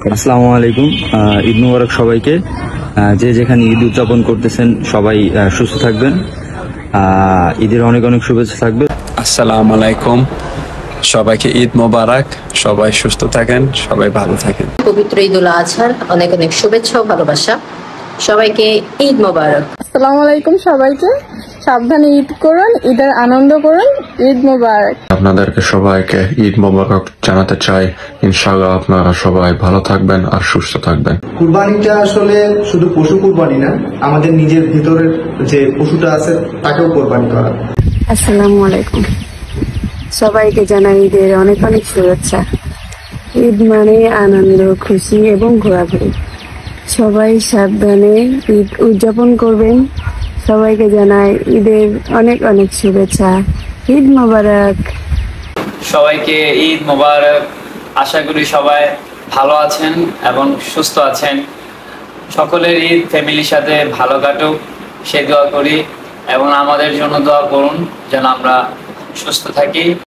আসসালামু আলাইকুম। ঈদ মুবারক সবাইকে। যে যেখানে ঈদ উদযাপন করতেছেন সবাই সুস্থ থাকবেন। ঈদের অনেক অনেক শুভেচ্ছা থাকবে। আসসালামু আলাইকুম, সবাইকে ঈদ মোবারক। সবাই সুস্থ থাকেন, সবাই ভালো থাকেন। পবিত্র ঈদ উল আজহার অনেক অনেক শুভেচ্ছা ও ভালোবাসা। সবাইকে ঈদ মোবারক। আসসালামু আলাইকুম সবাইকে। সাবধানে ঈদ করুন, ঈদের আনন্দ করুন। ঈদ মোবারক। আপনাদেরকে সবাইকে ঈদ মোবারক জানাতে চাই। ইনশাআল্লাহ আপনারা সবাই ভালো থাকবেন আর সুস্থ থাকবেন। কুরবানিটা আসলে শুধু পশু কুরবানি না, আমাদের নিজের ভিতরের যে পশুটা আছে তাকেও কোরবানি করা। আসসালামু আলাইকুম, সবাইকে জানাই ঈদের অনেক অনেক শুভেচ্ছা। ঈদ মানে আনন্দ, খুশি এবং ঘোরাঘুরি। সবাই সাবধানে ঈদ উদযাপন করবেন। সবাইকে জানাই ঈদের অনেক অনেক শুভেচ্ছা। ঈদ মোবারক। সবাইকে ঈদ মোবারক। আশা করি সবাই ভালো আছেন এবং সুস্থ আছেন। সকলের ঈদ ফ্যামিলির সাথে ভালো কাটুক সে দোয়া করি এবং আমাদের জন্য দোয়া করুন যেন আমরা সুস্থ থাকি।